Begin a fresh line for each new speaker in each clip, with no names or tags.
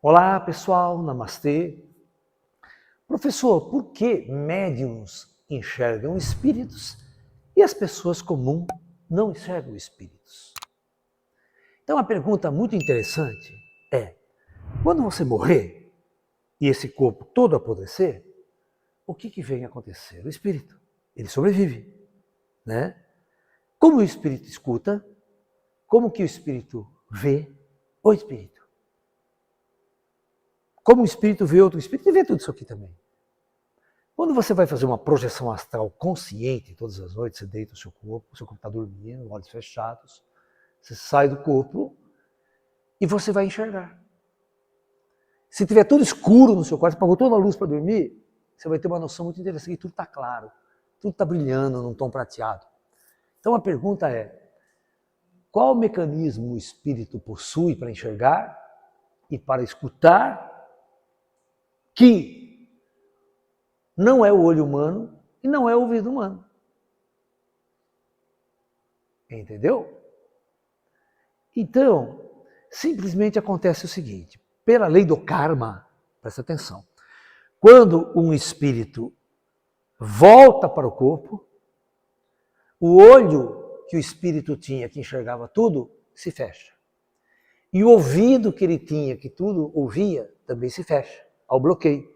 Olá pessoal, namastê. Professor, por que médiums enxergam espíritos e as pessoas comuns não enxergam espíritos? Então a pergunta muito interessante é, quando você morrer e esse corpo todo apodrecer, o que vem acontecer? O espírito, ele sobrevive, né? Como o espírito escuta, como que o espírito vê o espírito? Como o espírito vê outro espírito, ele vê tudo isso aqui também. Quando você vai fazer uma projeção astral consciente, todas as noites, você deita o seu corpo está dormindo, olhos fechados, você sai do corpo e você vai enxergar. Se tiver tudo escuro no seu quarto, você apagou toda a luz para dormir, você vai ter uma noção muito interessante que tudo está claro, tudo está brilhando num tom prateado. Então a pergunta é, qual mecanismo o espírito possui para enxergar e para escutar que não é o olho humano e não é o ouvido humano? Entendeu? Então, simplesmente acontece o seguinte, pela lei do karma, presta atenção, quando um espírito volta para o corpo, o olho que o espírito tinha, que enxergava tudo, se fecha. E o ouvido que ele tinha, que tudo ouvia, também se fecha, ao bloqueio.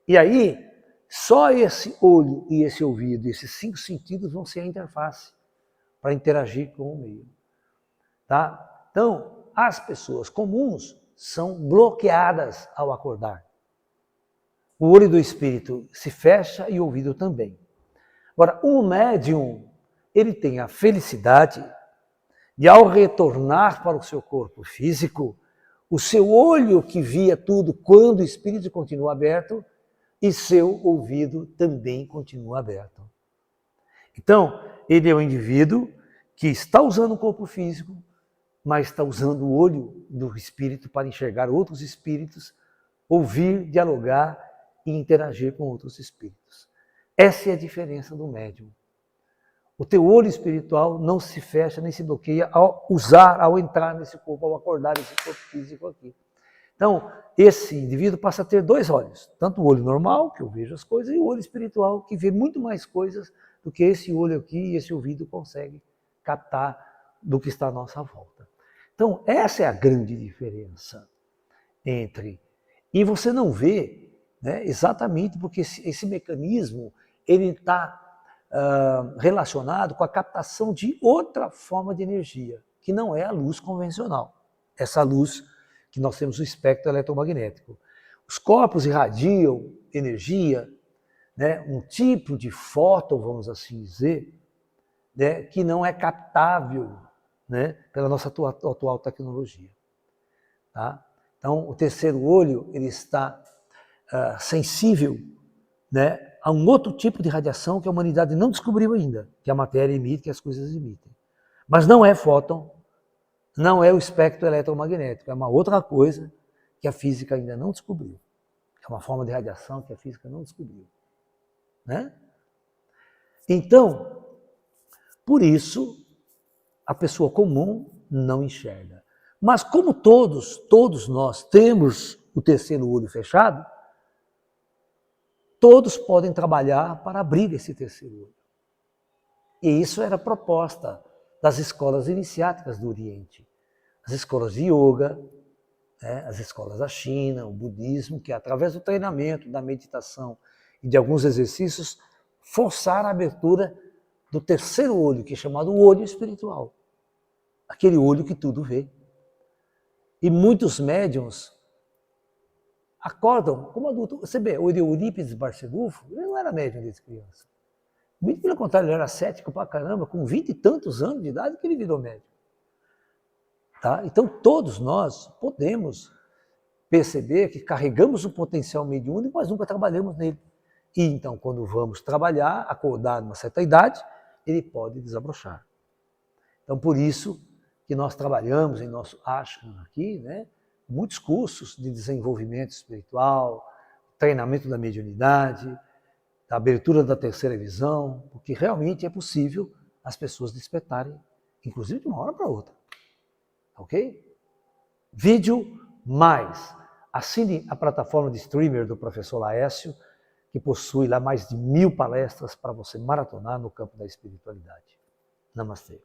E aí, só esse olho e esse ouvido, esses 5 sentidos vão ser a interface para interagir com o meio. Tá? Então, as pessoas comuns são bloqueadas ao acordar. O olho do espírito se fecha e o ouvido também. Agora, o médium, ele tem a felicidade de, ao retornar para o seu corpo físico, o seu olho que via tudo quando o espírito continua aberto, e seu ouvido também continua aberto. Então, ele é um indivíduo que está usando o corpo físico, mas está usando o olho do espírito para enxergar outros espíritos, ouvir, dialogar e interagir com outros espíritos. Essa é a diferença do médium. O teu olho espiritual não se fecha nem se bloqueia ao usar, ao entrar nesse corpo, ao acordar esse corpo físico aqui. Então, esse indivíduo passa a ter 2 olhos, tanto o olho normal, que eu vejo as coisas, e o olho espiritual, que vê muito mais coisas do que esse olho aqui e esse ouvido consegue captar do que está à nossa volta. Então, essa é a grande diferença entre... E você não vê, né, exatamente porque esse mecanismo ele está relacionado com a captação de outra forma de energia, que não é a luz convencional. Essa luz que nós temos o espectro eletromagnético. Os corpos irradiam energia, né, um tipo de fóton, vamos assim dizer, né, que não é captável, né, pela nossa atual tecnologia. Tá? Então, o terceiro olho ele está sensível, né, a um outro tipo de radiação que a humanidade não descobriu ainda, que a matéria emite, que as coisas emitem. Mas não é fóton, não é o espectro eletromagnético, é uma outra coisa que a física ainda não descobriu. É uma forma de radiação que a física não descobriu. Né? Então, por isso, a pessoa comum não enxerga. Mas como todos nós temos o terceiro olho fechado, todos podem trabalhar para abrir esse terceiro olho. E isso era a proposta das escolas iniciáticas do Oriente. As escolas de yoga, né, as escolas da China, o budismo, que através do treinamento, da meditação e de alguns exercícios, forçaram a abertura do terceiro olho, que é chamado o olho espiritual. Aquele olho que tudo vê. E muitos médiuns acordam como adulto. Você vê, o Eurípides Barçanufo, ele não era médium desde criança. Muito pelo contrário, ele era cético pra caramba, com 20 e tantos anos de idade que ele virou médium. Tá? Então todos nós podemos perceber que carregamos um potencial mediúnico, mas nunca trabalhamos nele. E então quando vamos trabalhar, acordar numa certa idade, ele pode desabrochar. Então por isso que nós trabalhamos em nosso ashram aqui, né, muitos cursos de desenvolvimento espiritual, treinamento da mediunidade, da abertura da terceira visão, porque realmente é possível as pessoas despertarem, inclusive de uma hora para outra. Ok? Vídeo mais assine a plataforma de streamer do professor Laércio, que possui lá mais de 1000 palestras para você maratonar no campo da espiritualidade. Namastê.